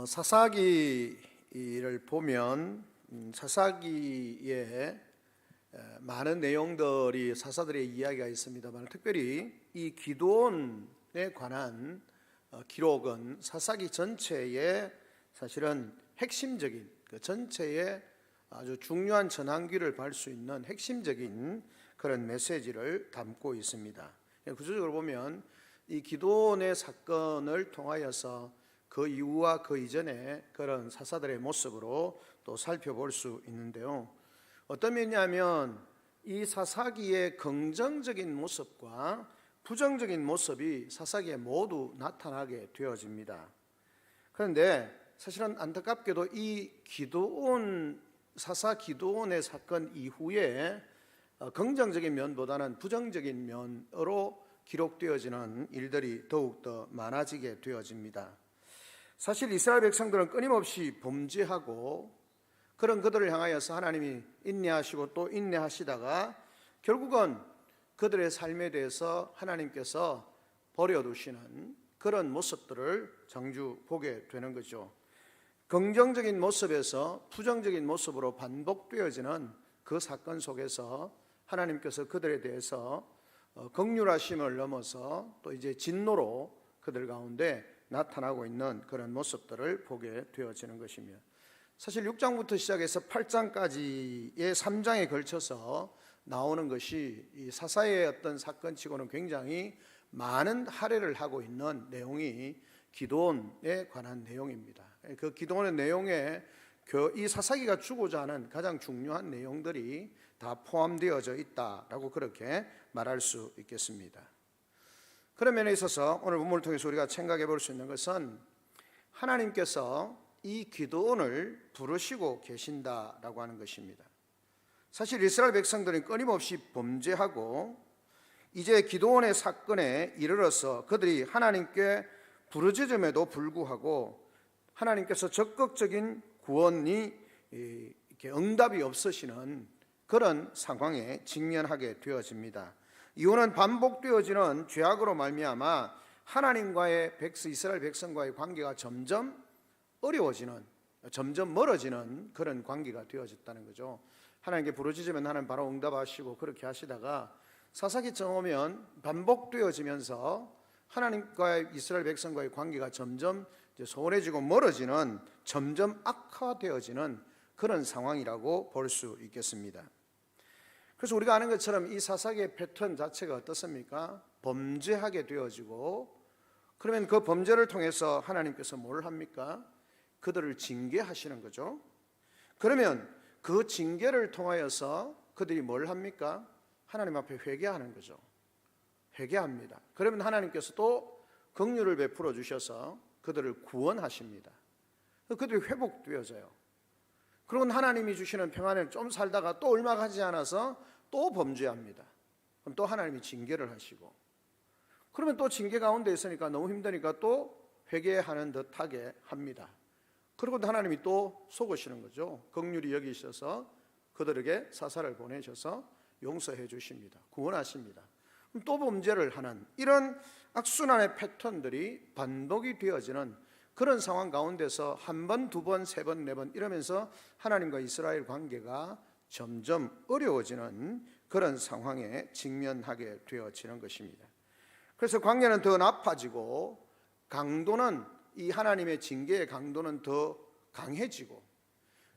사사기를 보면 사사기에 많은 내용들이 사사들의 이야기가 있습니다만, 특별히 이 기드온에 관한 기록은 사사기 전체의 사실은 핵심적인, 그 전체의 아주 중요한 전환기를 발 수 있는 핵심적인 그런 메시지를 담고 있습니다. 구체적으로 보면 이 기드온의 사건을 통하여서 그 이후와 그 이전의 그런 사사들의 모습으로 또 살펴볼 수 있는데요. 어떤 면이냐면 이 사사기의 긍정적인 모습과 부정적인 모습이 사사기에 모두 나타나게 되어집니다. 그런데 사실은 안타깝게도 이 기드온, 사사 기드온의 사건 이후에 긍정적인 면보다는 부정적인 면으로 기록되어지는 일들이 더욱더 많아지게 되어집니다. 사실 이스라엘 백성들은 끊임없이 범죄하고 그런 그들을 향하여서 하나님이 인내하시고 또 인내하시다가 결국은 그들의 삶에 대해서 하나님께서 버려두시는 그런 모습들을 장주 보게 되는 거죠. 긍정적인 모습에서 부정적인 모습으로 반복되어지는 그 사건 속에서 하나님께서 그들에 대해서 긍휼하심을 넘어서 또 이제 진노로 그들 가운데 나타나고 있는 그런 모습들을 보게 되어지는 것이며, 사실 6장부터 시작해서 8장까지의 3장에 걸쳐서 나오는 것이 이 사사의 어떤 사건치고는 굉장히 많은 할애를 하고 있는 내용이 기드온에 관한 내용입니다. 그 기드온의 내용에 이 사사기가 주고자 하는 가장 중요한 내용들이 다 포함되어져 있다라고 그렇게 말할 수 있겠습니다. 그런 면에 있어서 오늘 본문을 통해서 우리가 생각해 볼 수 있는 것은 하나님께서 이 기드온을 부르시고 계신다라고 하는 것입니다. 사실 이스라엘 백성들은 끊임없이 범죄하고 이제 기드온의 사건에 이르러서 그들이 하나님께 부르짖음에도 불구하고 하나님께서 적극적인 구원이 이렇게 응답이 없으시는 그런 상황에 직면하게 되어집니다. 이유는 반복되어지는 죄악으로 말미암아 하나님과의 이스라엘 백성과의 관계가 점점 어려워지는, 점점 멀어지는 그런 관계가 되어졌다는 거죠. 하나님께 부르짖으면 하나님 바로 응답하시고 그렇게 하시다가 사사기쯤 오면 반복되어지면서 하나님과의 이스라엘 백성과의 관계가 점점 소원해지고 멀어지는, 점점 악화되어지는 그런 상황이라고 볼 수 있겠습니다. 그래서 우리가 아는 것처럼 이 사사기의 패턴 자체가 어떻습니까? 범죄하게 되어지고, 그러면 그 범죄를 통해서 하나님께서 뭘 합니까? 그들을 징계하시는 거죠. 그러면 그 징계를 통하여서 그들이 뭘 합니까? 하나님 앞에 회개하는 거죠. 회개합니다. 그러면 하나님께서 또 긍휼을 베풀어 주셔서 그들을 구원하십니다. 그들이 회복되어져요. 그리고 하나님이 주시는 평안을 좀 살다가 또 얼마 가지 않아서 또 범죄합니다. 그럼 또 하나님이 징계를 하시고, 그러면 또 징계 가운데 있으니까 너무 힘드니까 또 회개하는 듯하게 합니다. 그리고 하나님이 또 속으시는 거죠. 긍휼히 여기셔서 그들에게 사사를 보내셔서 용서해 주십니다. 구원하십니다. 그럼 또 범죄를 하는 이런 악순환의 패턴들이 반복이 되어지는 그런 상황 가운데서 한 번, 두 번, 세 번, 네 번 이러면서 하나님과 이스라엘 관계가 점점 어려워지는 그런 상황에 직면하게 되어지는 것입니다. 그래서 관계는 더 나빠지고 강도는, 이 하나님의 징계의 강도는 더 강해지고,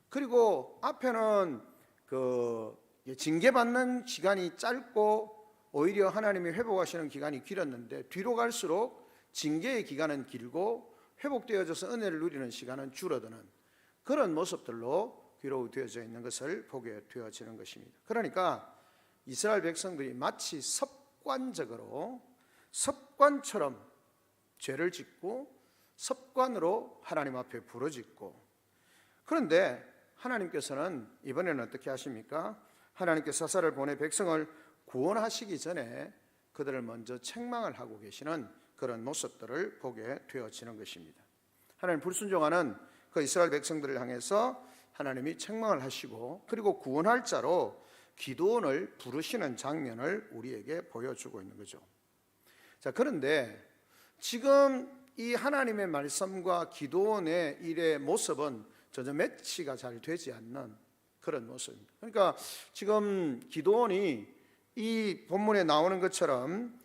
그리고 앞에는 그 징계받는 시간이 짧고 오히려 하나님이 회복하시는 기간이 길었는데 뒤로 갈수록 징계의 기간은 길고 회복되어져서 은혜를 누리는 시간은 줄어드는 그런 모습들로 기록되어져 있는 것을 보게 되어지는 것입니다. 그러니까 이스라엘 백성들이 마치 습관처럼 죄를 짓고 습관으로 하나님 앞에 부르짖고, 그런데 하나님께서는 이번에는 어떻게 하십니까? 하나님께서 사사를 보내 백성을 구원하시기 전에 그들을 먼저 책망을 하고 계시는 그런 모습들을 보게 되어지는 것입니다. 하나님 불순종하는 그 이스라엘 백성들을 향해서 하나님이 책망을 하시고, 그리고 구원할 자로 기드온을 부르시는 장면을 우리에게 보여주고 있는 거죠. 자, 그런데 지금 이 하나님의 말씀과 기도원의 일의 모습은 전혀 매치가 잘 되지 않는 그런 모습입니다. 그러니까 지금 기도원이 이 본문에 나오는 것처럼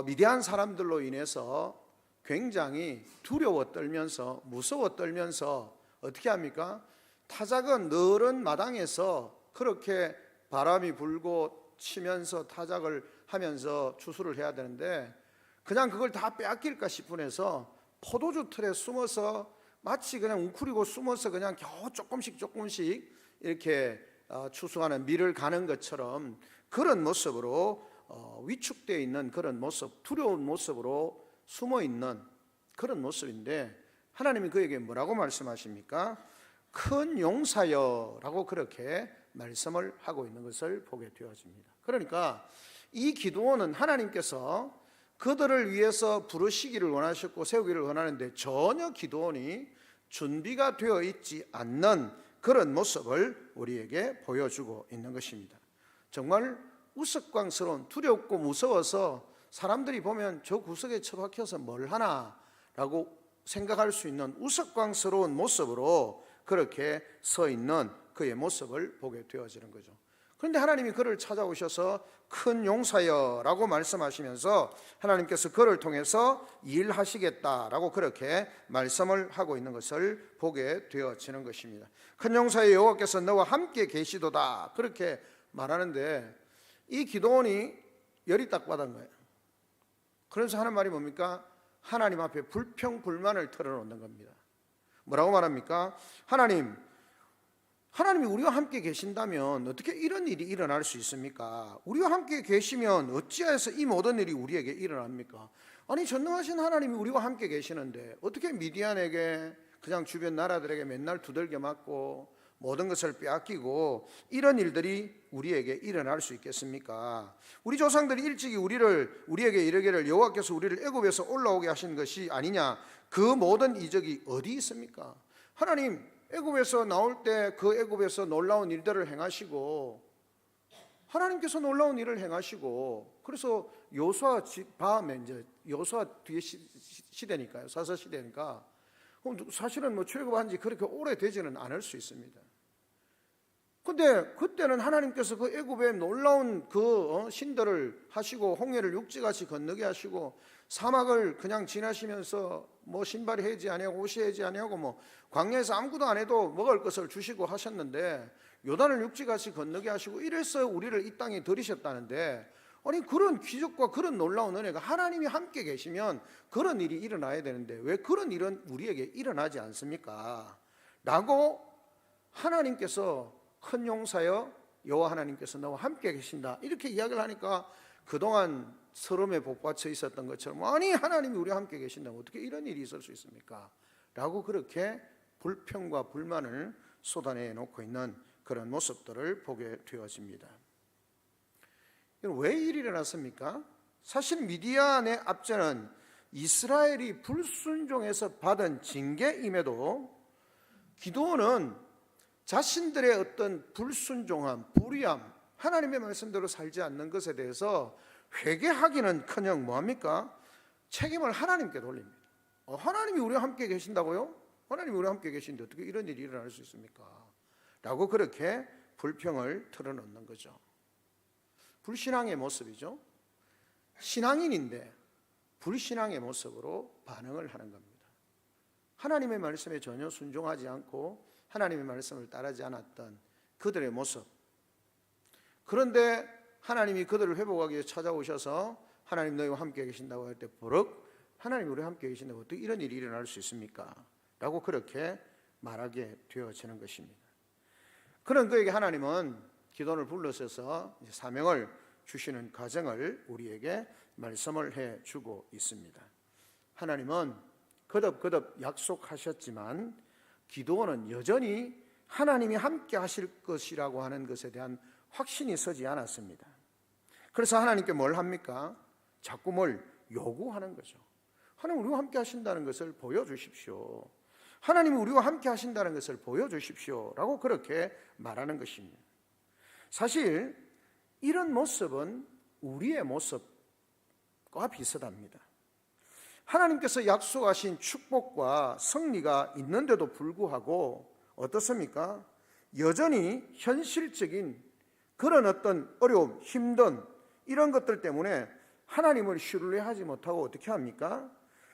미디안 사람들로 인해서 굉장히 두려워 떨면서 무서워 떨면서 어떻게 합니까? 타작은 너른 마당에서 그렇게 바람이 불고 치면서 타작을 하면서 추수를 해야 되는데 그냥 그걸 다 빼앗길까 싶으면서 포도주 틀에 숨어서 마치 그냥 웅크리고 숨어서 그냥 겨우 조금씩 이렇게 추수하는 밀을 가는 것처럼 그런 모습으로 위축되어 있는 그런 모습, 두려운 모습으로 숨어 있는 그런 모습인데 하나님이 그에게 뭐라고 말씀하십니까? 큰 용사여라고 그렇게 말씀을 하고 있는 것을 보게 되어집니다. 그러니까 이 기도원은 하나님께서 그들을 위해서 부르시기를 원하셨고 세우기를 원하는데 전혀 기도원이 준비가 되어 있지 않는 그런 모습을 우리에게 보여주고 있는 것입니다. 정말 우스꽝스러운, 두렵고 무서워서 사람들이 보면 저 구석에 처박혀서 뭘 하나 라고 생각할 수 있는 우스꽝스러운 모습으로 그렇게 서 있는 그의 모습을 보게 되어지는 거죠. 그런데 하나님이 그를 찾아오셔서 큰 용사여라고 말씀하시면서 하나님께서 그를 통해서 일하시겠다라고 그렇게 말씀을 하고 있는 것을 보게 되어지는 것입니다. 큰 용사여 여호와께서 너와 함께 계시도다 그렇게 말하는데 이 기도원이 열이 딱 받은 거예요. 그래서 하는 말이 뭡니까? 하나님 앞에 불평불만을 털어놓는 겁니다. 뭐라고 말합니까? 하나님이 우리와 함께 계신다면 어떻게 이런 일이 일어날 수 있습니까? 우리와 함께 계시면 어찌하여서 이 모든 일이 우리에게 일어납니까? 아니 전능하신 하나님이 우리와 함께 계시는데 어떻게 미디안에게 그냥 주변 나라들에게 맨날 두들겨 맞고 모든 것을 빼앗기고 이런 일들이 우리에게 일어날 수 있겠습니까? 우리 조상들이 일찍이 우리에게 이르기를 여호와께서 우리를 애굽에서 올라오게 하신 것이 아니냐? 그 모든 이적이 어디 있습니까? 하나님 애굽에서 나올 때 그 애굽에서 놀라운 일들을 행하시고 하나님께서 놀라운 일을 행하시고 그래서 여호수아 다음에 이제 여호수아 뒤에 시대니까요. 사사 시대니까 사실은 뭐 출애굽한 지 그렇게 오래되지는 않을 수 있습니다. 근데 그때는 하나님께서 그 애굽의 놀라운 그 신들을 하시고 홍해를 육지같이 건너게 하시고 사막을 그냥 지나시면서 뭐 신발이 해지 아니하고 옷이 해지 아니하고 뭐 광야에서 아무것도 안 해도 먹을 것을 주시고 하셨는데 요단을 육지같이 건너게 하시고 이래서 우리를 이 땅에 들이셨다는데 아니 그런 기적과 그런 놀라운 은혜가 하나님이 함께 계시면 그런 일이 일어나야 되는데 왜 그런 일은 우리에게 일어나지 않습니까? 라고 하나님께서 큰 용사여 여호와 하나님께서 너와 함께 계신다 이렇게 이야기를 하니까 그동안 서름에 복받쳐 있었던 것처럼 아니 하나님이 우리와 함께 계신다면 어떻게 이런 일이 있을 수 있습니까? 라고 그렇게 불평과 불만을 쏟아내 놓고 있는 그런 모습들을 보게 되어집니다. 왜 일이 일어났습니까? 사실 미디안의 압제는 이스라엘이 불순종해서 받은 징계임에도 기도원은 자신들의 어떤 불순종함, 불의함, 하나님의 말씀대로 살지 않는 것에 대해서 회개하기는커녕 뭐합니까? 책임을 하나님께 돌립니다. 하나님이 우리와 함께 계신다고요? 하나님이 우리와 함께 계신데 어떻게 이런 일이 일어날 수 있습니까? 라고 그렇게 불평을 털어놓는 거죠. 불신앙의 모습이죠. 신앙인인데 불신앙의 모습으로 반응을 하는 겁니다. 하나님의 말씀에 전혀 순종하지 않고 하나님의 말씀을 따르지 않았던 그들의 모습. 그런데 하나님이 그들을 회복하기 위해 찾아오셔서 하나님 너희와 함께 계신다고 할 때 버럭 하나님 우리와 함께 계신다고 어떻게 이런 일이 일어날 수 있습니까? 라고 그렇게 말하게 되어지는 것입니다. 그런 그에게 하나님은 기도원을 불러서서 사명을 주시는 과정을 우리에게 말씀을 해주고 있습니다. 하나님은 거듭 약속하셨지만 기도원은 여전히 하나님이 함께 하실 것이라고 하는 것에 대한 확신이 서지 않았습니다. 그래서 하나님께 뭘 합니까? 자꾸 뭘 요구하는 거죠. 하나님 우리와 함께 하신다는 것을 보여주십시오. 하나님이 우리와 함께 하신다는 것을 보여주십시오 라고 그렇게 말하는 것입니다. 사실 이런 모습은 우리의 모습과 비슷합니다. 하나님께서 약속하신 축복과 승리가 있는데도 불구하고 어떻습니까? 여전히 현실적인 그런 어떤 어려움, 힘든 이런 것들 때문에 하나님을 신뢰하지 못하고 어떻게 합니까?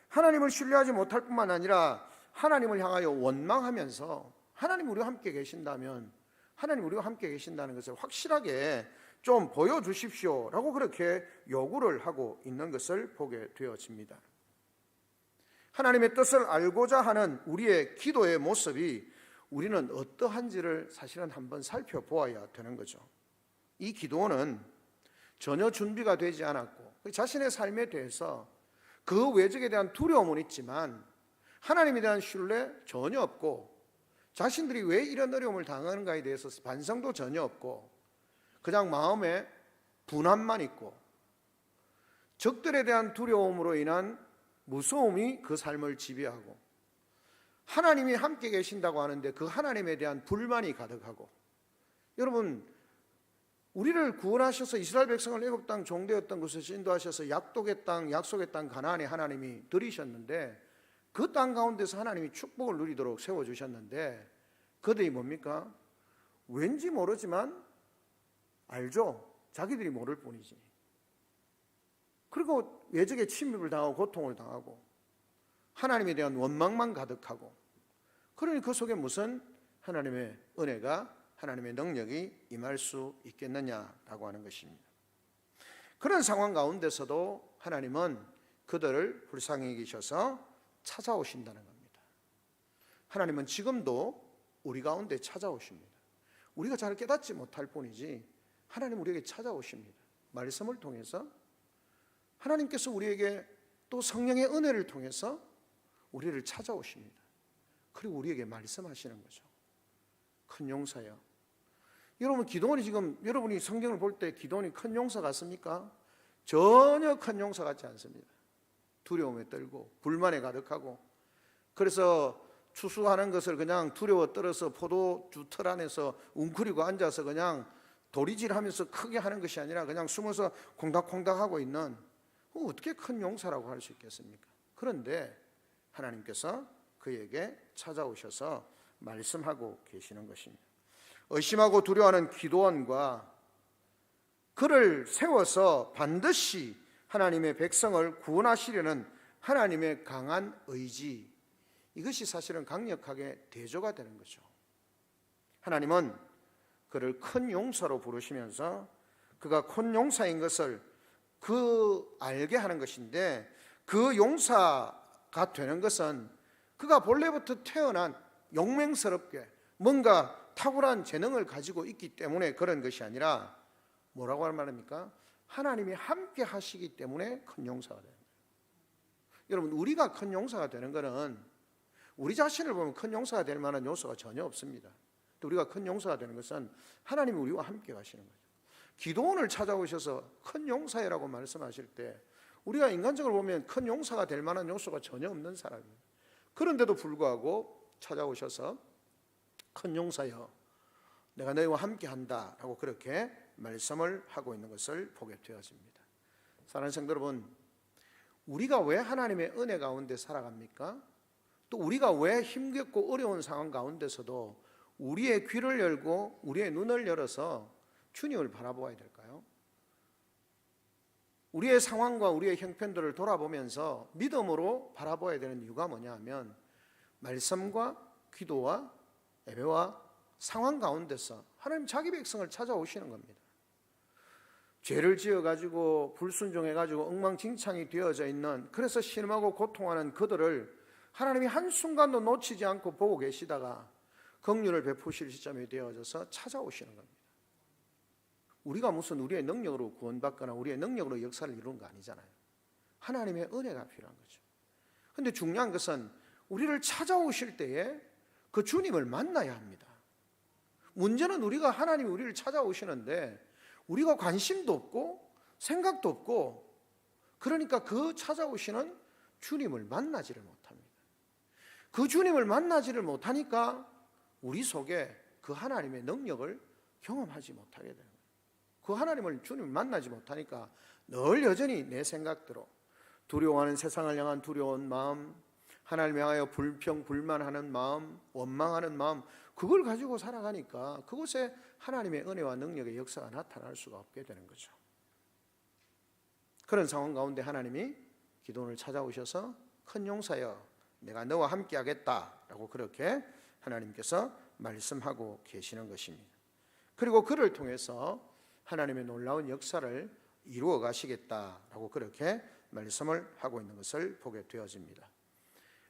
하나님을 신뢰하지 못할 뿐만 아니라 하나님을 향하여 원망하면서 하나님 우리와 함께 계신다면, 하나님 우리와 함께 계신다는 것을 확실하게 좀 보여주십시오 라고 그렇게 요구를 하고 있는 것을 보게 되어집니다. 하나님의 뜻을 알고자 하는 우리의 기도의 모습이 우리는 어떠한지를 사실은 한번 살펴보아야 되는 거죠. 이 기도는 전혀 준비가 되지 않았고 자신의 삶에 대해서 그 외적에 대한 두려움은 있지만 하나님에 대한 신뢰 전혀 없고, 자신들이 왜 이런 어려움을 당하는가에 대해서 반성도 전혀 없고, 그냥 마음에 분함만 있고 적들에 대한 두려움으로 인한 무서움이 그 삶을 지배하고, 하나님이 함께 계신다고 하는데 그 하나님에 대한 불만이 가득하고, 여러분 우리를 구원하셔서 이스라엘 백성을 애굽 땅 종되었던 곳에서 인도하셔서 약속의 땅 가나안에 하나님이 들이셨는데 그 땅 가운데서 하나님이 축복을 누리도록 세워주셨는데 그들이 뭡니까? 왠지 모르지만 알죠. 자기들이 모를 뿐이지. 그리고 외적의 침입을 당하고 고통을 당하고 하나님에 대한 원망만 가득하고, 그러니 그 속에 무슨 하나님의 은혜가, 하나님의 능력이 임할 수 있겠느냐라고 하는 것입니다. 그런 상황 가운데서도 하나님은 그들을 불쌍히 여기셔서 찾아오신다는 겁니다. 하나님은 지금도 우리 가운데 찾아오십니다. 우리가 잘 깨닫지 못할 뿐이지 하나님 우리에게 찾아오십니다. 말씀을 통해서 하나님께서 우리에게 또 성령의 은혜를 통해서 우리를 찾아오십니다. 그리고 우리에게 말씀하시는 거죠. 큰 용사여. 여러분 기도원이 지금 여러분이 성경을 볼 때 기도원이 큰 용사 같습니까? 전혀 큰 용사 같지 않습니다. 두려움에 떨고 불만에 가득하고, 그래서 추수하는 것을 그냥 두려워 떨어서 포도주 틀 안에서 웅크리고 앉아서 그냥 도리질하면서 크게 하는 것이 아니라 그냥 숨어서 콩닥콩닥하고 있는, 어떻게 큰 용사라고 할 수 있겠습니까? 그런데 하나님께서 그에게 찾아오셔서 말씀하고 계시는 것입니다. 의심하고 두려워하는 기도원과 그를 세워서 반드시 하나님의 백성을 구원하시려는 하나님의 강한 의지, 이것이 사실은 강력하게 대조가 되는 거죠. 하나님은 그를 큰 용사로 부르시면서 그가 큰 용사인 것을 알게 하는 것인데, 그 용사가 되는 것은 그가 본래부터 태어난 용맹스럽게 뭔가 탁월한 재능을 가지고 있기 때문에 그런 것이 아니라 뭐라고 할 말입니까? 하나님이 함께 하시기 때문에 큰 용사가 되는 거예요. 여러분 우리가 큰 용사가 되는 것은 우리 자신을 보면 큰 용사가 될 만한 요소가 전혀 없습니다. 또 우리가 큰 용사가 되는 것은 하나님이 우리와 함께 가시는 거죠. 기도원을 찾아오셔서 큰 용사라고 말씀하실 때 우리가 인간적으로 보면 큰 용사가 될 만한 요소가 전혀 없는 사람입니다. 그런데도 불구하고 찾아오셔서 큰 용사여 내가 너희와 함께 한다라고 그렇게 말씀을 하고 있는 것을 보게 되어집니다. 사랑하는 성도 여러분, 우리가 왜 하나님의 은혜 가운데 살아갑니까? 또 우리가 왜 힘겹고 어려운 상황 가운데서도 우리의 귀를 열고 우리의 눈을 열어서 주님을 바라보아야 될까요? 우리의 상황과 우리의 형편들을 돌아보면서 믿음으로 바라보아야 되는 이유가 뭐냐 하면, 말씀과 기도와 예배와 상황 가운데서 하나님 자기 백성을 찾아오시는 겁니다. 죄를 지어가지고 불순종해가지고 엉망진창이 되어져 있는, 그래서 신음하고 고통하는 그들을 하나님이 한순간도 놓치지 않고 보고 계시다가 긍휼을 베푸실 시점이 되어져서 찾아오시는 겁니다. 우리가 무슨 우리의 능력으로 구원받거나 우리의 능력으로 역사를 이루는 거 아니잖아요. 하나님의 은혜가 필요한 거죠. 그런데 중요한 것은 우리를 찾아오실 때에 그 주님을 만나야 합니다. 문제는 우리가 하나님이 우리를 찾아오시는데 우리가 관심도 없고 생각도 없고, 그러니까 그 찾아오시는 주님을 만나지를 못합니다. 그 주님을 만나지를 못하니까 우리 속에 그 하나님의 능력을 경험하지 못하게 되는 거예요. 그 하나님을 주님을 만나지 못하니까 늘 여전히 내 생각대로, 두려워하는 세상을 향한 두려운 마음, 하나님을 향하여 불평, 불만하는 마음, 원망하는 마음, 그걸 가지고 살아가니까 그곳에 하나님의 은혜와 능력의 역사가 나타날 수가 없게 되는 거죠. 그런 상황 가운데 하나님이 기드온을 찾아오셔서 큰 용사여 내가 너와 함께 하겠다라고 그렇게 하나님께서 말씀하고 계시는 것입니다. 그리고 그를 통해서 하나님의 놀라운 역사를 이루어 가시겠다라고 그렇게 말씀을 하고 있는 것을 보게 되어집니다.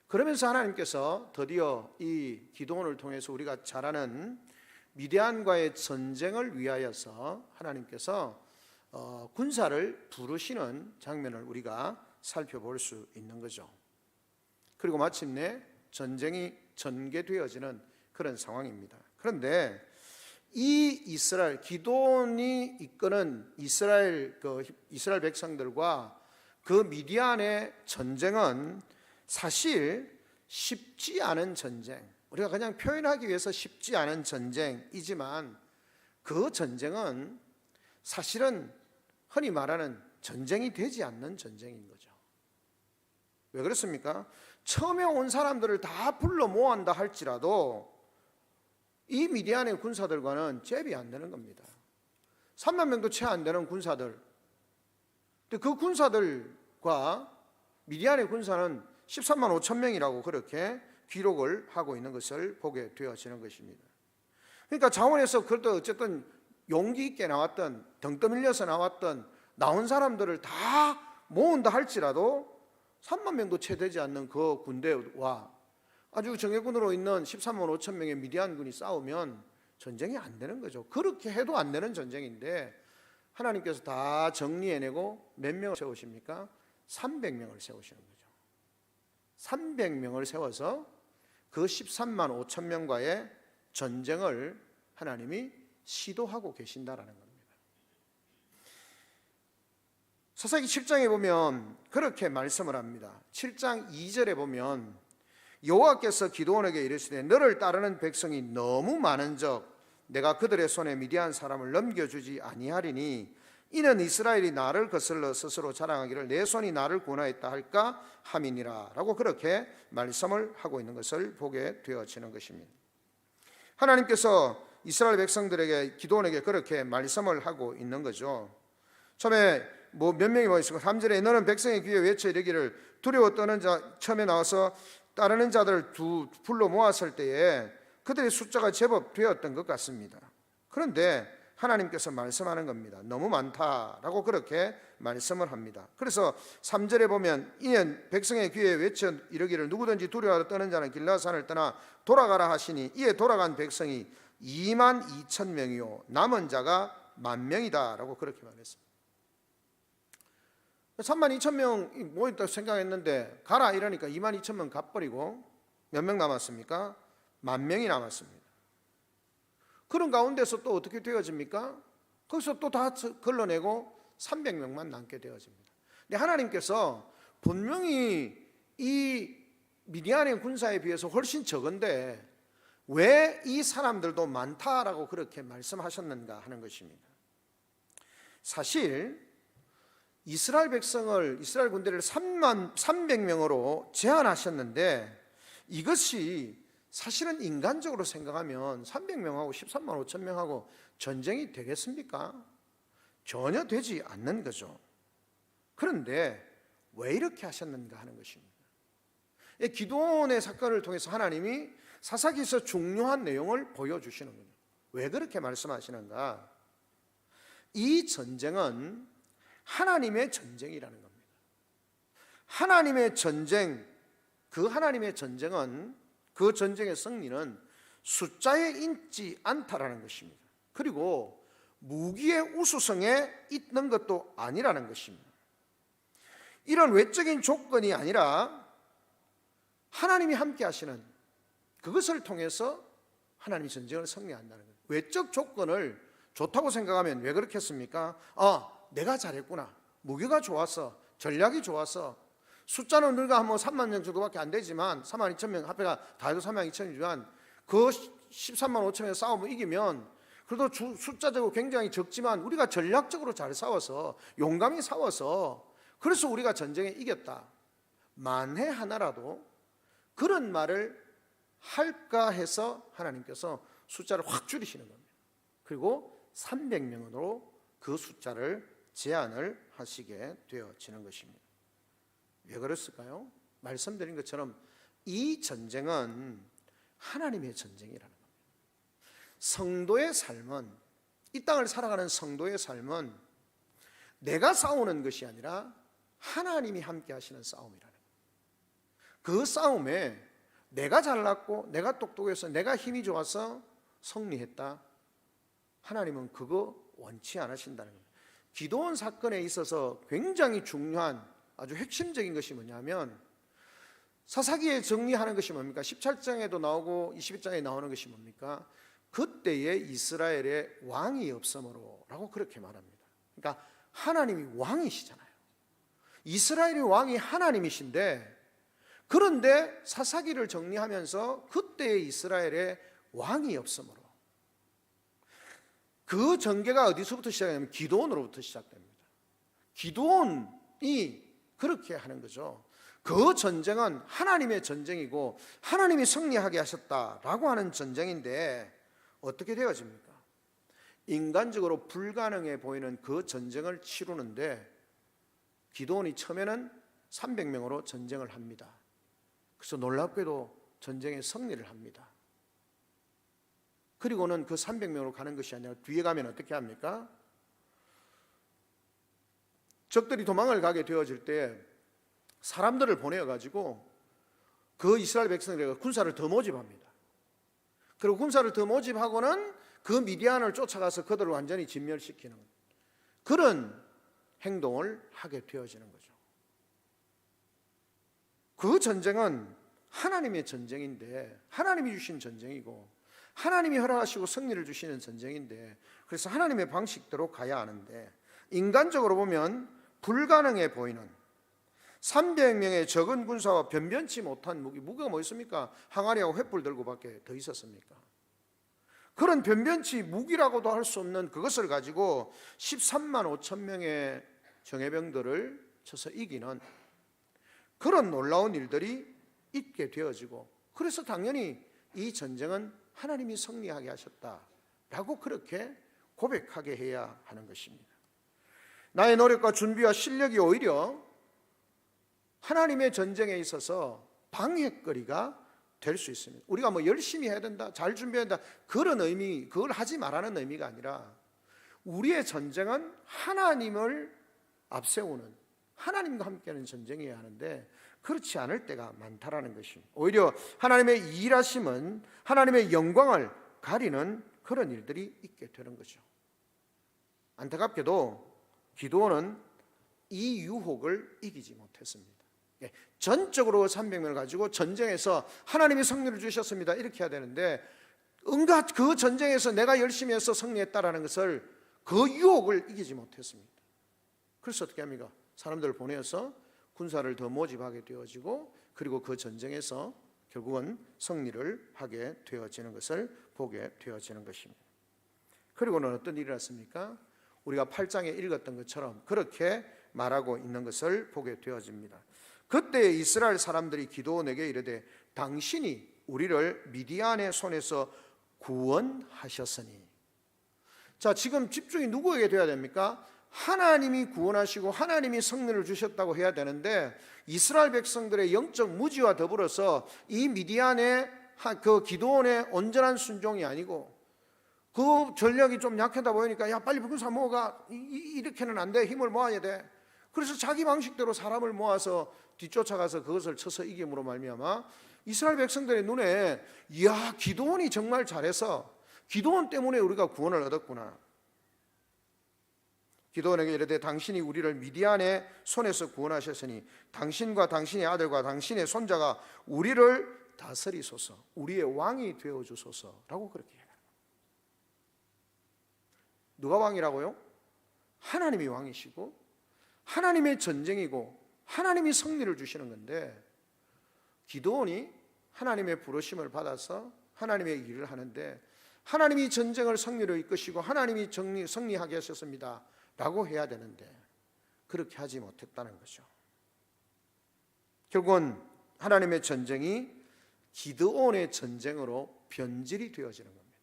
그러면서 하나님께서 드디어 이 기드온을 통해서 우리가 잘 아는 미디안과의 전쟁을 위하여서 하나님께서 군사를 부르시는 장면을 우리가 살펴볼 수 있는 거죠. 그리고 마침내 전쟁이 전개되어지는 그런 상황입니다. 그런데 이 이스라엘 기드온이 이끄는 이스라엘 백성들과 그 미디안의 전쟁은 사실 쉽지 않은 전쟁, 우리가 그냥 표현하기 위해서 쉽지 않은 전쟁이지만 그 전쟁은 사실은 흔히 말하는 전쟁이 되지 않는 전쟁인 거죠. 왜 그렇습니까? 처음에 온 사람들을 다 불러 모았다 할지라도 이 미디안의 군사들과는 잽이 안 되는 겁니다. 3만 명도 채 안 되는 군사들. 근데 그 군사들과 미디안의 군사는 13만 5천 명이라고 그렇게 기록을 하고 있는 것을 보게 되어지는 것입니다. 그러니까 자원에서 그래도 어쨌든 용기 있게 나왔던, 등 떠밀려서 나온 사람들을 다 모은다 할지라도 3만 명도 채 되지 않는 그 군대와 아주 정예군으로 있는 13만 5천 명의 미디안군이 싸우면 전쟁이 안 되는 거죠. 그렇게 해도 안 되는 전쟁인데 하나님께서 다 정리해내고 몇 명을 세우십니까? 300명을 세우시는 거죠. 300명을 세워서 그 13만 5천 명과의 전쟁을 하나님이 시도하고 계신다라는 겁니다. 사사기 7장에 보면 그렇게 말씀을 합니다. 7장 2절에 보면 여호와께서 기드온에게 이르시되 너를 따르는 백성이 너무 많은즉 내가 그들의 손에 미디안 사람을 넘겨주지 아니하리니 이는 이스라엘이 나를 거슬러 스스로 자랑하기를 내 손이 나를 구원하였다 할까 함이니라 라고 그렇게 말씀을 하고 있는 것을 보게 되어지는 것입니다. 하나님께서 이스라엘 백성들에게 기드온에게 그렇게 말씀을 하고 있는 거죠. 처음에 몇 명이 있을까? 3절에 너는 백성의 귀에 외쳐 이르기를 두려워 떠는 자 처음에 나와서 따르는 자들을 불러 모았을 때에 그들의 숫자가 제법 되었던 것 같습니다. 그런데 하나님께서 말씀하는 겁니다. 너무 많다라고 그렇게 말씀을 합니다. 그래서 3절에 보면 이는 백성의 귀에 외쳐 이르기를 누구든지 두려워하여 떠는 자는 길라산을 떠나 돌아가라 하시니 이에 돌아간 백성이 2만 2천 명이요 남은 자가 10,000명이다 라고 그렇게 말했습니다. 3만 2천 명이 모였다고 생각했는데 가라 이러니까 2만 2천 명 가버리고 몇 명 남았습니까? 10,000명이 남았습니다. 그런 가운데서 또 어떻게 되어집니까? 거기서 또 다 걸러내고 300명만 남게 되어집니다. 근데 하나님께서 분명히 이 미디안의 군사에 비해서 훨씬 적은데 왜 이 사람들도 많다라고 그렇게 말씀하셨는가 하는 것입니다. 사실 이스라엘 군대를 300명으로 제한하셨는데 이것이 사실은 인간적으로 생각하면 300명하고 13만 5천 명하고 전쟁이 되겠습니까? 전혀 되지 않는 거죠. 그런데 왜 이렇게 하셨는가 하는 것입니다. 기드온의 사건을 통해서 하나님이 사사기에서 중요한 내용을 보여주시는 거죠. 왜 그렇게 말씀하시는가? 이 전쟁은 하나님의 전쟁이라는 겁니다. 하나님의 전쟁, 그 하나님의 전쟁은 그 전쟁의 승리는 숫자에 있지 않다라는 것입니다. 그리고 무기의 우수성에 있는 것도 아니라는 것입니다. 이런 외적인 조건이 아니라 하나님이 함께 하시는 그것을 통해서 하나님이 전쟁을 승리한다는 거예요. 외적 조건을 좋다고 생각하면 왜 그렇겠습니까? 내가 잘했구나. 무기가 좋았어. 전략이 좋았어. 숫자는 우리가 뭐 3만 명 정도밖에 안 되지만 3만 2천 명 합해가 다 해도 3만 2천이지만 그 13만 5천 명 싸움을 이기면 그래도 숫자적으로 굉장히 적지만 우리가 전략적으로 잘 싸워서 용감히 싸워서 그래서 우리가 전쟁에 이겼다. 만에 하나라도 그런 말을 할까 해서 하나님께서 숫자를 확 줄이시는 겁니다. 그리고 300명으로 그 숫자를 제한을 하시게 되어지는 것입니다. 왜 그랬을까요? 말씀드린 것처럼 이 전쟁은 하나님의 전쟁이라는 겁니다. 성도의 삶은, 이 땅을 살아가는 성도의 삶은 내가 싸우는 것이 아니라 하나님이 함께 하시는 싸움이라는 거예요. 그 싸움에 내가 잘났고 내가 똑똑해서 내가 힘이 좋아서 승리했다, 하나님은 그거 원치 않으신다는 겁니다. 기드온 사건에 있어서 굉장히 중요한 아주 핵심적인 것이 뭐냐면, 사사기에 정리하는 것이 뭡니까? 17장에도 나오고 21장에 나오는 것이 뭡니까? 그때에 이스라엘의 왕이 없으므로 라고 그렇게 말합니다. 그러니까 하나님이 왕이시잖아요. 이스라엘의 왕이 하나님이신데, 그런데 사사기를 정리하면서 그때의 이스라엘의 왕이 없으므로, 그 전개가 어디서부터 시작하냐면 기드온으로부터 시작됩니다. 기드온이 그렇게 하는 거죠. 그 전쟁은 하나님의 전쟁이고 하나님이 승리하게 하셨다라고 하는 전쟁인데, 어떻게 되어집니까? 인간적으로 불가능해 보이는 그 전쟁을 치르는데 기드온이 처음에는 300명으로 전쟁을 합니다. 그래서 놀랍게도 전쟁에 승리를 합니다. 그리고는 그 300명으로 가는 것이 아니라 뒤에 가면 어떻게 합니까? 적들이 도망을 가게 되어질 때 사람들을 보내어가지고 그 이스라엘 백성들에게 군사를 더 모집합니다. 그리고 군사를 더 모집하고는 그 미디안을 쫓아가서 그들을 완전히 진멸시키는 그런 행동을 하게 되어지는 거죠. 그 전쟁은 하나님의 전쟁인데, 하나님이 주신 전쟁이고 하나님이 허락하시고 승리를 주시는 전쟁인데, 그래서 하나님의 방식대로 가야 하는데, 인간적으로 보면 불가능해 보이는 300명의 적은 군사와 변변치 못한 무기가 뭐 있습니까? 항아리하고 횃불 들고밖에 더 있었습니까? 그런 변변치 무기라고도 할 수 없는 그것을 가지고 13만 5천 명의 정예병들을 쳐서 이기는 그런 놀라운 일들이 있게 되어지고, 그래서 당연히 이 전쟁은 하나님이 승리하게 하셨다라고 그렇게 고백하게 해야 하는 것입니다. 나의 노력과 준비와 실력이 오히려 하나님의 전쟁에 있어서 방해거리가 될 수 있습니다. 우리가 뭐 열심히 해야 된다, 잘 준비해야 된다, 그런 의미, 그걸 하지 말라는 의미가 아니라, 우리의 전쟁은 하나님을 앞세우는, 하나님과 함께하는 전쟁이어야 하는데 그렇지 않을 때가 많다라는 것입니다. 오히려 하나님의 일하심은 하나님의 영광을 가리는 그런 일들이 있게 되는 거죠. 안타깝게도 기드온은 이 유혹을 이기지 못했습니다. 전적으로 300명을 가지고 전쟁에서 하나님이 승리를 주셨습니다, 이렇게 해야 되는데, 온갖 그 전쟁에서 내가 열심히 해서 승리했다라는 것을, 그 유혹을 이기지 못했습니다. 그래서 어떻게 합니까? 사람들을 보내서 군사를 더 모집하게 되어지고, 그리고 그 전쟁에서 결국은 승리를 하게 되어지는 것을 보게 되어지는 것입니다. 그리고는 어떤 일이 났습니까? 우리가 8장에 읽었던 것처럼 그렇게 말하고 있는 것을 보게 되어집니다. 그때 이스라엘 사람들이 기드온에게 이르되 당신이 우리를 미디안의 손에서 구원하셨으니. 자, 지금 집중이 누구에게 되어야 됩니까? 하나님이 구원하시고 하나님이 승리를 주셨다고 해야 되는데, 이스라엘 백성들의 영적 무지와 더불어서 이 미디안의 그 기드온의 온전한 순종이 아니고, 그 전력이 좀 약하다 보이니까 야 빨리 군사 모아가, 이렇게는 안 돼, 힘을 모아야 돼. 그래서 자기 방식대로 사람을 모아서 뒤쫓아가서 그것을 쳐서 이김으로 말미암아 이스라엘 백성들의 눈에, 이야 기드온이 정말 잘해서 기드온 때문에 우리가 구원을 얻었구나. 기드온에게 이르되 당신이 우리를 미디안의 손에서 구원하셨으니 당신과 당신의 아들과 당신의 손자가 우리를 다스리소서, 우리의 왕이 되어주소서라고 그렇게 해요. 누가 왕이라고요? 하나님이 왕이시고 하나님의 전쟁이고 하나님이 승리를 주시는 건데, 기드온이 하나님의 부르심을 받아서 하나님의 일을 하는데, 하나님이 전쟁을 승리로 이끄시고 하나님이 승리하게 하셨습니다 라고 해야 되는데, 그렇게 하지 못했다는 거죠. 결국은 하나님의 전쟁이 기드온의 전쟁으로 변질이 되어지는 겁니다.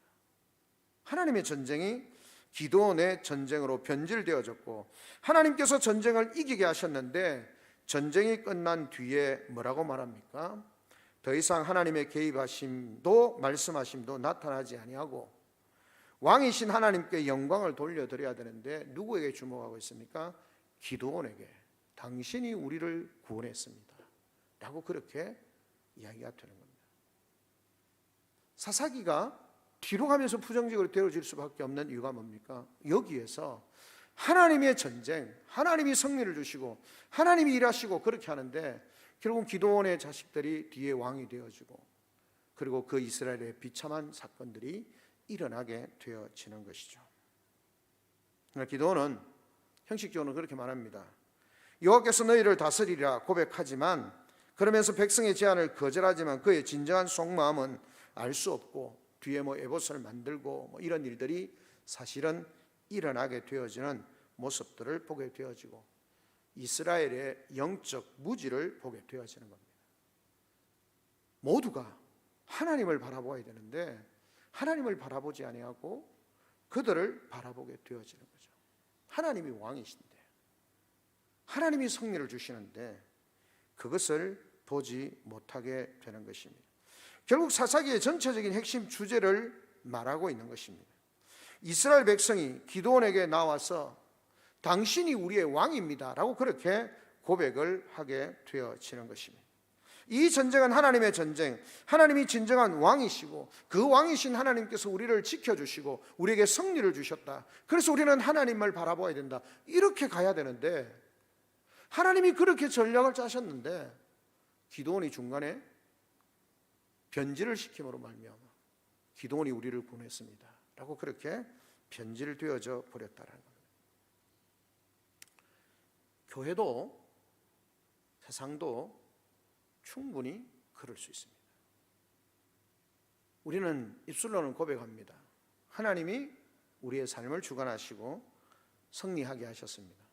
하나님의 전쟁이 기드온의 전쟁으로 변질되어졌고, 하나님께서 전쟁을 이기게 하셨는데 전쟁이 끝난 뒤에 뭐라고 말합니까? 더 이상 하나님의 개입하심도 말씀하심도 나타나지 아니하고 왕이신 하나님께 영광을 돌려드려야 되는데 누구에게 주목하고 있습니까? 기드온에게. 당신이 우리를 구원했습니다 라고 그렇게 이야기가 되는 겁니다. 사사기가 뒤로 가면서 부정적으로 되어질 수밖에 없는 이유가 뭡니까? 여기에서 하나님의 전쟁, 하나님이 승리를 주시고 하나님이 일하시고 그렇게 하는데 결국 기드온의 자식들이 뒤에 왕이 되어지고, 그리고 그 이스라엘의 비참한 사건들이 일어나게 되어지는 것이죠. 그러나 기드온은 형식적으로는 그렇게 말합니다. 여호와께서 너희를 다스리라 고백하지만, 그러면서 백성의 제안을 거절하지만 그의 진정한 속마음은 알 수 없고, 뒤에 에봇을 만들고 이런 일들이 사실은 일어나게 되어지는 모습들을 보게 되어지고 이스라엘의 영적 무지를 보게 되어지는 겁니다. 모두가 하나님을 바라보아야 되는데 하나님을 바라보지 아니하고 그들을 바라보게 되어지는 거죠. 하나님이 왕이신데, 하나님이 승리를 주시는데 그것을 보지 못하게 되는 것입니다. 결국 사사기의 전체적인 핵심 주제를 말하고 있는 것입니다. 이스라엘 백성이 기드온에게 나와서 당신이 우리의 왕입니다 라고 그렇게 고백을 하게 되어지는 것입니다. 이 전쟁은 하나님의 전쟁, 하나님이 진정한 왕이시고 그 왕이신 하나님께서 우리를 지켜주시고 우리에게 승리를 주셨다. 그래서 우리는 하나님을 바라봐야 된다. 이렇게 가야 되는데, 하나님이 그렇게 전략을 짜셨는데 기드온이 중간에 변질을 시킴으로 말미암아 기드온이 우리를 구원했습니다 라고 그렇게 변질되어져 버렸다는 겁니다. 교회도 세상도 충분히 그럴 수 있습니다. 우리는 입술로는 고백합니다. 하나님이 우리의 삶을 주관하시고 승리하게 하셨습니다.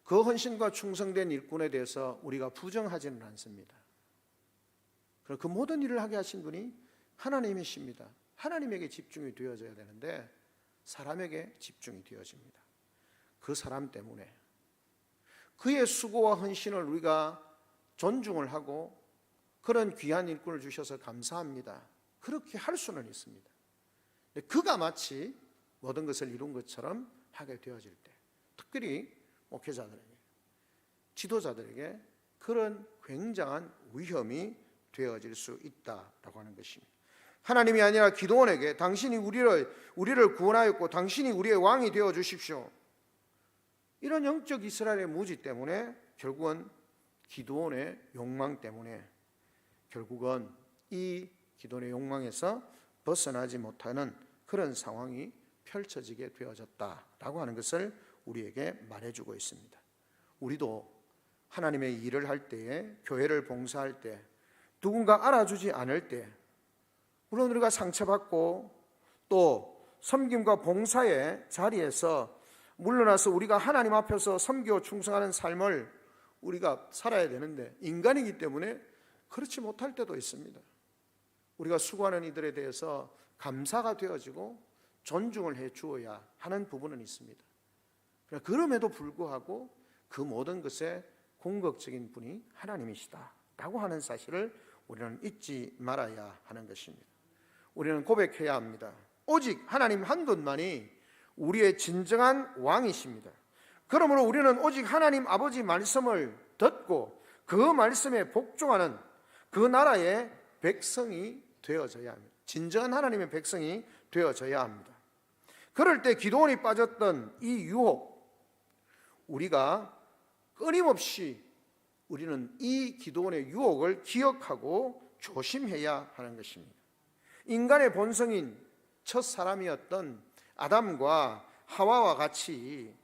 그 헌신과 충성된 일꾼에 대해서 우리가 부정하지는 않습니다. 그 모든 일을 하게 하신 분이 하나님이십니다. 하나님에게 집중이 되어져야 되는데 사람에게 집중이 되어집니다. 그 사람 때문에 그의 수고와 헌신을 우리가 존중을 하고 그런 귀한 일꾼을 주셔서 감사합니다. 그렇게 할 수는 있습니다. 그가 마치 모든 것을 이룬 것처럼 하게 되어질 때, 특별히 목회자들에게, 지도자들에게 그런 굉장한 위험이 되어질 수 있다라고 하는 것입니다. 하나님이 아니라 기드온에게 당신이 우리를 구원하였고 당신이 우리의 왕이 되어 주십시오. 이런 영적 이스라엘의 무지 때문에 결국은 기드온의 욕망 때문에 결국은 이 기드온의 욕망에서 벗어나지 못하는 그런 상황이 펼쳐지게 되어졌다라고 하는 것을 우리에게 말해주고 있습니다. 우리도 하나님의 일을 할 때에, 교회를 봉사할 때, 누군가 알아주지 않을 때, 물론 우리가 상처받고 또 섬김과 봉사의 자리에서 물러나서 우리가 하나님 앞에서 섬기고 충성하는 삶을 우리가 살아야 되는데 인간이기 때문에 그렇지 못할 때도 있습니다. 우리가 수고하는 이들에 대해서 감사가 되어지고 존중을 해 주어야 하는 부분은 있습니다. 그럼에도 불구하고 그 모든 것에 공격적인 분이 하나님이시다라고 하는 사실을 우리는 잊지 말아야 하는 것입니다. 우리는 고백해야 합니다. 오직 하나님 한 분만이 우리의 진정한 왕이십니다. 그러므로 우리는 오직 하나님 아버지 말씀을 듣고 그 말씀에 복종하는 그 나라의 백성이 되어져야 합니다. 진정한 하나님의 백성이 되어져야 합니다. 그럴 때 기드온이 빠졌던 이 유혹, 우리가 끊임없이 우리는 이 기드온의 유혹을 기억하고 조심해야 하는 것입니다. 인간의 본성인 첫 사람이었던 아담과 하와와 같이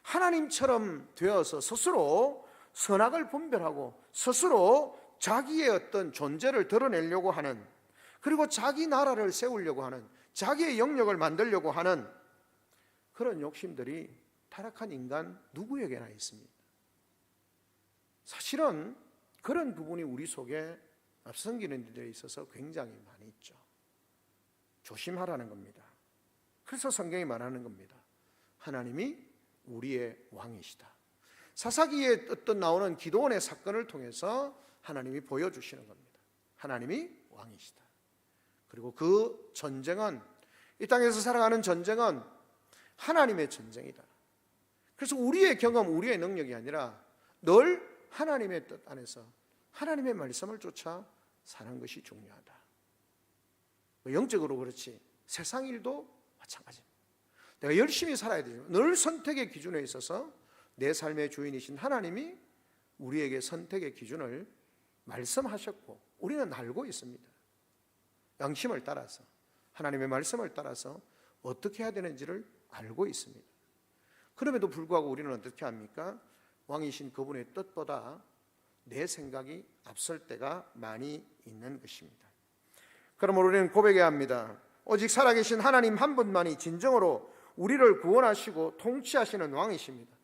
하나님처럼 되어서 스스로 선악을 분별하고 스스로 자기의 어떤 존재를 드러내려고 하는, 그리고 자기 나라를 세우려고 하는, 자기의 영역을 만들려고 하는 그런 욕심들이 타락한 인간 누구에게나 있습니다. 사실은 그런 부분이 우리 속에 앞서기는 일에 있어서 굉장히 많이 있죠. 조심하라는 겁니다. 그래서 성경이 말하는 겁니다. 하나님이 우리의 왕이시다. 사사기에 어떤 나오는 기도원의 사건을 통해서 하나님이 보여주시는 겁니다. 하나님이 왕이시다. 그리고 그 전쟁은, 이 땅에서 살아가는 전쟁은 하나님의 전쟁이다. 그래서 우리의 경험, 우리의 능력이 아니라 늘 하나님의 뜻 안에서 하나님의 말씀을 쫓아 사는 것이 중요하다. 영적으로 그렇지 세상 일도 마찬가지입니다. 내가 열심히 살아야 되지만 늘 선택의 기준에 있어서 내 삶의 주인이신 하나님이 우리에게 선택의 기준을 말씀하셨고 우리는 알고 있습니다. 양심을 따라서 하나님의 말씀을 따라서 어떻게 해야 되는지를 알고 있습니다. 그럼에도 불구하고 우리는 어떻게 합니까? 왕이신 그분의 뜻보다 내 생각이 앞설 때가 많이 있는 것입니다. 그러므로 우리는 고백해야 합니다. 오직 살아계신 하나님 한 분만이 진정으로 우리를 구원하시고 통치하시는 왕이십니다.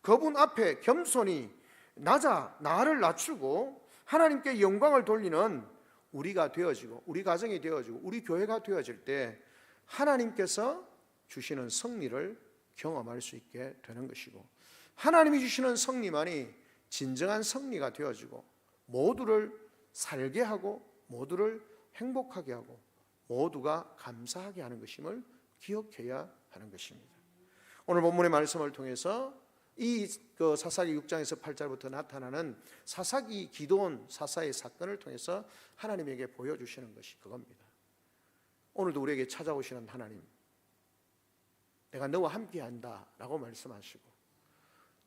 그분 앞에 겸손히 나를 낮추고 하나님께 영광을 돌리는 우리가 되어지고 우리 가정이 되어지고 우리 교회가 되어질 때 하나님께서 주시는 승리를 경험할 수 있게 되는 것이고, 하나님이 주시는 승리만이 진정한 승리가 되어지고 모두를 살게 하고 모두를 행복하게 하고 모두가 감사하게 하는 것임을 기억해야 하는 것입니다. 오늘 본문의 말씀을 통해서 이 사사기 6장에서 8절부터 나타나는 사사기 기도원 사사의 사건을 통해서 하나님에게 보여주시는 것이 그겁니다. 오늘도 우리에게 찾아오시는 하나님, 내가 너와 함께한다 라고 말씀하시고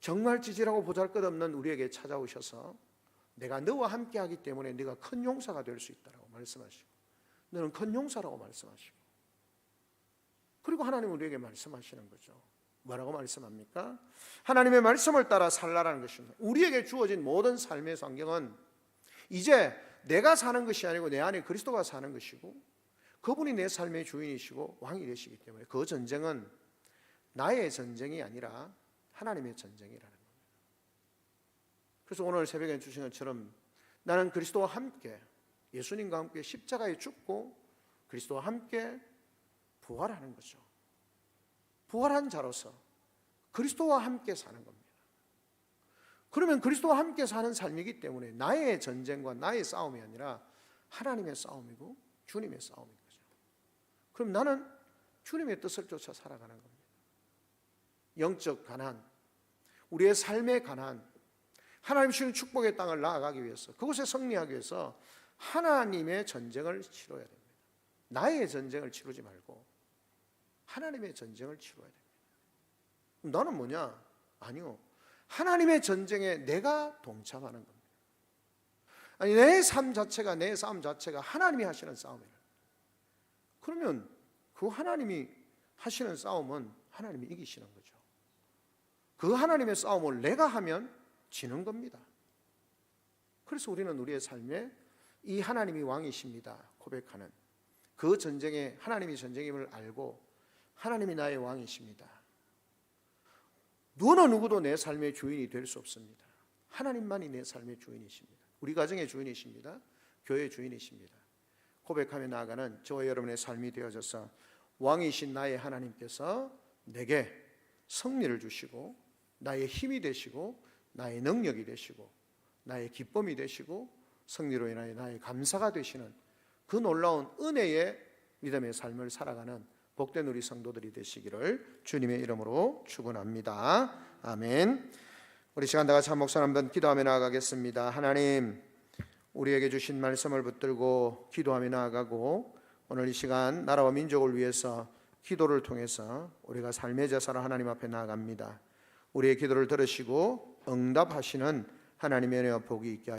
정말 지질하고 보잘것없는 우리에게 찾아오셔서 내가 너와 함께하기 때문에 네가 큰 용사가 될 수 있다라고 말씀하시고 너는 큰 용사라고 말씀하시고, 그리고 하나님 우리에게 말씀하시는 거죠. 뭐라고 말씀합니까? 하나님의 말씀을 따라 살라라는 것입니다. 우리에게 주어진 모든 삶의 환경은 이제 내가 사는 것이 아니고 내 안에 그리스도가 사는 것이고 그분이 내 삶의 주인이시고 왕이 되시기 때문에 그 전쟁은 나의 전쟁이 아니라 하나님의 전쟁이라는 겁니다. 그래서 오늘 새벽에 주신 것처럼 나는 그리스도와 함께 예수님과 함께 십자가에 죽고 그리스도와 함께 부활하는 거죠. 부활한 자로서 그리스도와 함께 사는 겁니다. 그러면 그리스도와 함께 사는 삶이기 때문에 나의 전쟁과 나의 싸움이 아니라 하나님의 싸움이고 주님의 싸움인 거죠. 그럼 나는 주님의 뜻을 쫓아 살아가는 겁니다. 영적 가난, 우리의 삶의 가난, 하나님 주신 축복의 땅을 나아가기 위해서, 그곳에 승리하기 위해서 하나님의 전쟁을 치러야 됩니다. 나의 전쟁을 치르지 말고 하나님의 전쟁을 치러야 됩니다. 나는 뭐냐? 아니요, 하나님의 전쟁에 내가 동참하는 겁니다. 아니, 내 삶 자체가, 내 싸움 자체가 하나님이 하시는 싸움이에요. 그러면 그 하나님이 하시는 싸움은 하나님이 이기시는 거죠. 그 하나님의 싸움을 내가 하면 지는 겁니다. 그래서 우리는 우리의 삶에 이 하나님이 왕이십니다 고백하는 그 전쟁에 하나님이 전쟁임을 알고 하나님이 나의 왕이십니다. 어느 누구도 내 삶의 주인이 될 수 없습니다. 하나님만이 내 삶의 주인이십니다. 우리 가정의 주인이십니다. 교회의 주인이십니다. 고백하며 나아가는 저와 여러분의 삶이 되어져서 왕이신 나의 하나님께서 내게 승리를 주시고 나의 힘이 되시고 나의 능력이 되시고 나의 기쁨이 되시고 승리로 인하여 나의 감사가 되시는 그 놀라운 은혜의 믿음의 삶을 살아가는 복된 우리 성도들이 되시기를 주님의 이름으로 축원합니다. 아멘. 우리 시간 다 같이 한 목소리 한번 기도하며 나아가겠습니다. 하나님, 우리에게 주신 말씀을 붙들고 기도하며 나아가고 오늘 이 시간 나라와 민족을 위해서 기도를 통해서 우리가 삶의 제사로 하나님 앞에 나아갑니다. 우리의 기도를 들으시고 응답하시는 하나님의 은혜와 복이 있게